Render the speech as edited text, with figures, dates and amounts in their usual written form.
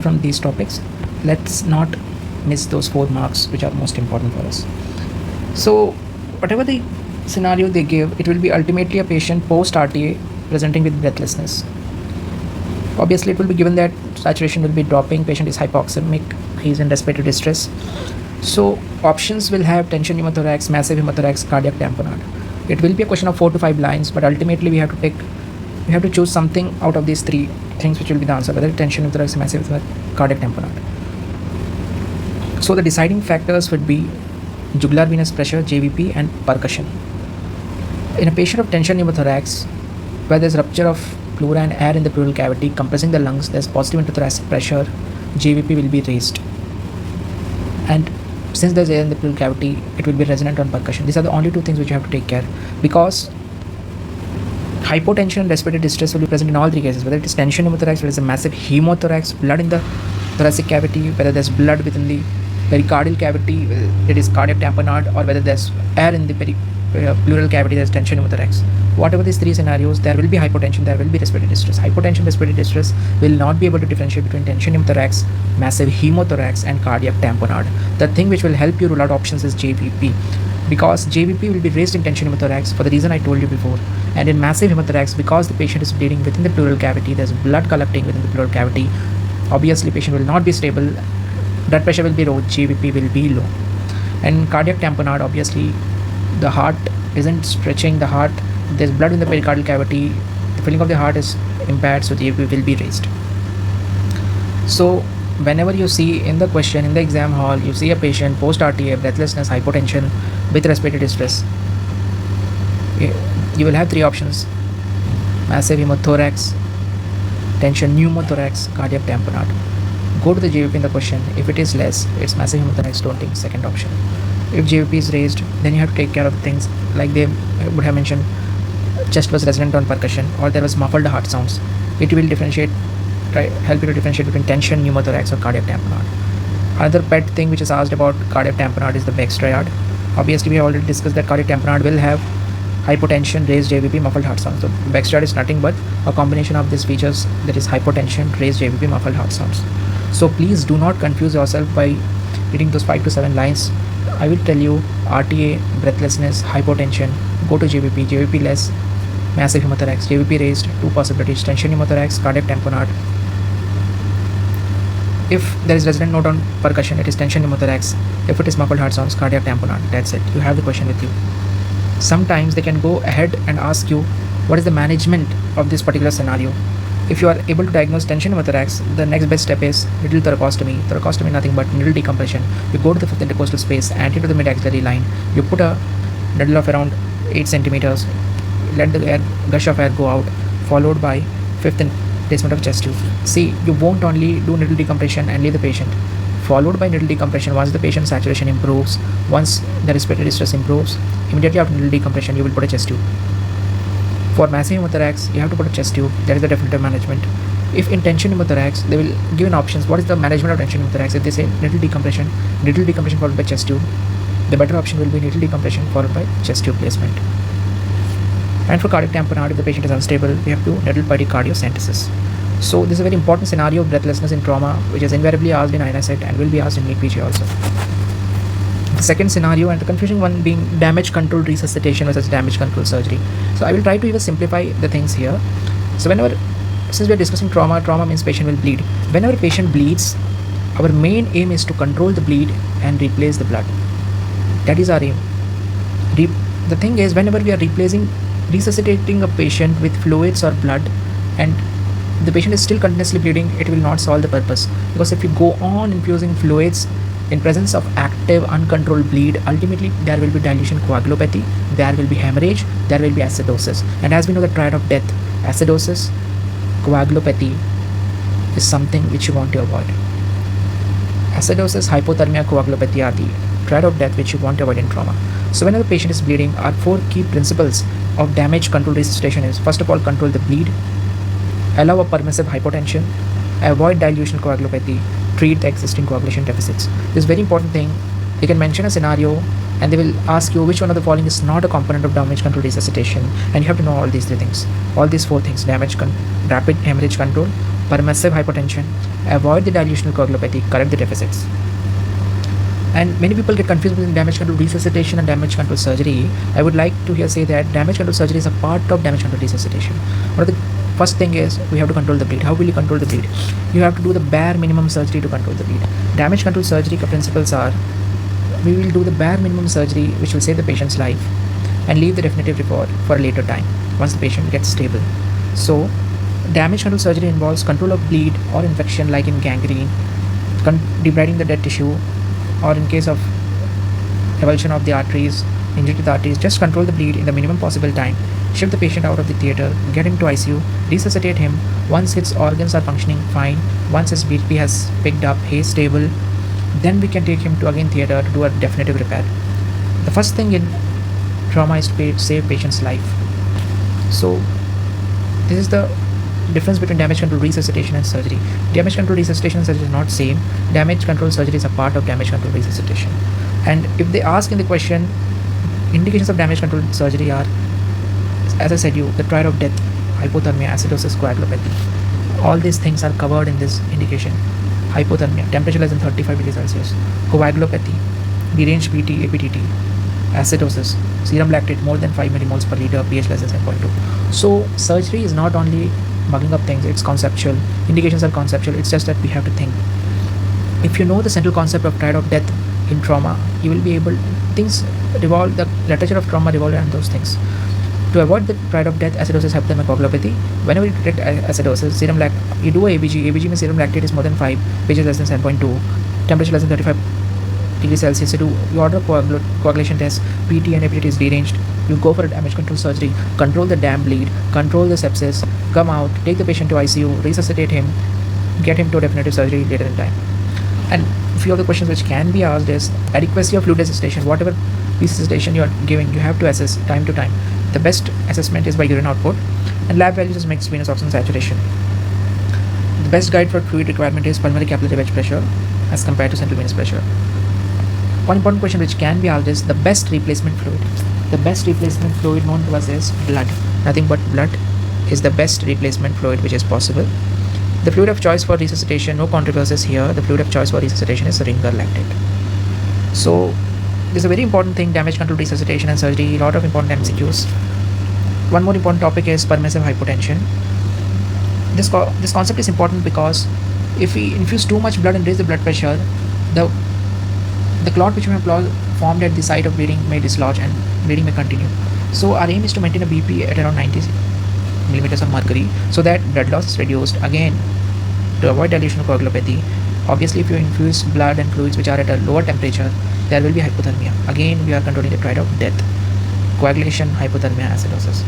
from these topics, let's not miss those 4 marks which are most important for us. So whatever the scenario they give, it will be ultimately a patient post RTA presenting with breathlessness. Obviously it will be given that saturation will be dropping, patient is hypoxemic, he is in respiratory distress. So options will have tension pneumothorax, massive pneumothorax, cardiac tamponade. It will be a question of 4 to 5 lines, but ultimately we have to choose something out of these 3 things which will be the answer, whether tension pneumothorax, massive pneumothorax, cardiac tamponade. So the deciding factors would be jugular venous pressure, JVP, and percussion. In a patient of tension pneumothorax, where there's rupture of pleura and air in the pleural cavity compressing the lungs, there's positive intrathoracic pressure, JVP will be raised. And since there's air in the pleural cavity, it will be resonant on percussion. These are the only 2 things which you have to take care, because hypotension and respiratory distress will be present in all 3 cases, whether it is tension pneumothorax, whether it's a massive hemothorax, blood in the thoracic cavity, whether there's blood within the pericardial cavity, it is cardiac tamponade, or whether there's air in the pleural cavity, there's tension pneumothorax. Whatever these 3 scenarios, there will be hypotension, there will be respiratory distress. Hypotension, respiratory distress will not be able to differentiate between tension pneumothorax, massive hemothorax, and cardiac tamponade. The thing which will help you rule out options is JVP, because JVP will be raised in tension pneumothorax for the reason I told you before, and in massive hemothorax, because the patient is bleeding within the pleural cavity, there's blood collecting within the pleural cavity. Obviously patient will not be stable, blood pressure will be low, JVP will be low. And cardiac tamponade, obviously the heart isn't stretching, the heart, there's blood in the pericardial cavity, the filling of the heart is impaired, so JVP will be raised. So whenever you see in the question in the exam hall, you see a patient post RTA, breathlessness, hypotension with respiratory distress, you will have 3 options: massive hemothorax, tension pneumothorax, cardiac tamponade. Go to the JVP in the question. If it is less, it's massive hemothorax, don't think second option. If JVP is raised, then you have to take care of things like they would have mentioned chest was resonant on percussion, or there was muffled heart sounds. It will help you to differentiate between tension pneumothorax or cardiac tamponade. Another pet thing which is asked about cardiac tamponade is the Beck's triad. Obviously we have already discussed that cardiac tamponade will have hypotension, raised JVP, muffled heart sounds. So Beck's triad is nothing but a combination of these features, that is hypotension, raised JVP, muffled heart sounds. So please do not confuse yourself by reading those 5 to 7 lines. I will tell you RTA, breathlessness, hypotension, go to JVP, JVP less, massive hemothorax, JVP raised, 2 possibilities, tension pneumothorax, cardiac tamponade. If there is resonant note on percussion, it is tension pneumothorax. If it is muffled heart sounds, cardiac tamponade. That's it. You have the question with you. Sometimes they can go ahead and ask you what is the management of this particular scenario. If you are able to diagnose tension pneumothorax, the next best step is needle thoracostomy. Thoracostomy nothing but needle decompression. You go to the 5th intercostal space, anterior to the mid-axillary line. You put a needle of around 8 centimeters. Let the gush of air go out, followed by 5th placement of chest tube. See, you won't only do needle decompression and leave the patient. Followed by needle decompression, once the patient's saturation improves, once the respiratory distress improves, immediately after needle decompression, you will put a chest tube. For massive pneumothorax, you have to put a chest tube. That is the definitive management. If in tension pneumothorax, they will give an options. What is the management of tension pneumothorax? If they say needle decompression followed by chest tube, the better option will be needle decompression followed by chest tube placement. And for cardiac tamponade, if the patient is unstable, we have to needle pericardiocentesis. So this is a very important scenario of breathlessness in trauma, which is invariably asked in INSET and will be asked in NEET PG also. The second scenario, and the confusing one, being damage control resuscitation versus damage control surgery. So I will try to even simplify the things here. So since we are discussing trauma means patient will bleed. Whenever patient bleeds, our main aim is to control the bleed and replace the blood. That is our aim. The thing is, whenever we are resuscitating a patient with fluids or blood, and the patient is still continuously bleeding, it will not solve the purpose. Because if you go on infusing fluids in presence of active uncontrolled bleed, ultimately there will be dilution coagulopathy, there will be hemorrhage, there will be acidosis. And as we know, the triad of death, acidosis, coagulopathy, is something which you want to avoid. Acidosis, hypothermia, coagulopathy are the triad of death which you want to avoid in trauma. So whenever the patient is bleeding, our 4 key principles of damage control resuscitation is, first of all, control the bleed, allow a permissive hypotension, avoid dilution coagulopathy, treat the existing coagulation deficits. This is very important thing. You can mention a scenario and they will ask you which one of the following is not a component of damage control resuscitation, and you have to know all these 3 things, all these 4 things: rapid hemorrhage control, permissive hypotension, avoid the dilutional coagulopathy, correct the deficits. And many people get confused between damage control resuscitation and damage control surgery. I would like to here say that damage control surgery is a part of damage control resuscitation. One of the first thing is we have to control the bleed. How will you control the bleed? You have to do the bare minimum surgery to control the bleed. Damage control surgery principles are, we will do the bare minimum surgery which will save the patient's life and leave the definitive report for a later time once the patient gets stable. So damage control surgery involves control of bleed or infection like in gangrene, debriding the dead tissue, or in case of avulsion of the arteries, injury to the arteries, just control the bleed in the minimum possible time, shift the patient out of the theatre, get him to ICU, resuscitate him once his organs are functioning fine, once his BP has picked up, he is stable, then we can take him to again theatre to do a definitive repair. The first thing in trauma is to save patient's life. So this is the difference between damage control resuscitation and surgery. Damage control resuscitation and surgery is not same. Damage control surgery is a part of damage control resuscitation. And if they ask in the question, indications of damage control surgery are, as I said you, the triad of death, hypothermia, acidosis, coagulopathy. All these things are covered in this indication. Hypothermia, temperature less than 35 degrees Celsius. Coagulopathy, deranged PT, APTT. Acidosis, serum lactate more than 5 millimoles per liter, pH less than 7.2. So surgery is not only mugging up things, it's conceptual. Indications are conceptual. It's just that we have to think. If you know the central concept of triad of death in trauma, you will be able, things revolve, the literature of trauma revolve around those things. To avoid the triad of death, acidosis, hypothermia, coagulopathy, whenever you detect acidosis, you do a ABG. ABG means serum lactate is more than 5, pH is less than 7.2, temperature less than 35 degrees Celsius. You order coagulation test, PT and APT is deranged. You go for a damage control surgery, control the damn bleed, control the sepsis, come out, take the patient to ICU, resuscitate him, get him to a definitive surgery later in time. And a few of the questions which can be asked is adequacy of fluid resuscitation. Whatever resuscitation you are giving, you have to assess time to time. The best assessment is by urine output, and lab values is mixed venous oxygen saturation. The best guide for fluid requirement is pulmonary capillary wedge pressure as compared to central venous pressure. One important question which can be asked is the best replacement fluid. The best replacement fluid known to us is blood. Nothing but blood is the best replacement fluid which is possible. The fluid of choice for resuscitation, no controversies here. The fluid of choice for resuscitation is Ringer lactate. So this is a very important thing, damage control resuscitation and surgery, a lot of important MCQs. One more important topic is permissive hypotension. This concept is important because if we infuse too much blood and raise the blood pressure, the clot which may have formed at the site of bleeding may dislodge and bleeding may continue. So our aim is to maintain a BP at around 90 millimeters of mercury so that blood loss is reduced. Again, to avoid dilution of coagulopathy, obviously if you infuse blood and fluids which are at a lower temperature, there will be hypothermia. Again, we are controlling the triad of death: coagulation, hypothermia, acidosis.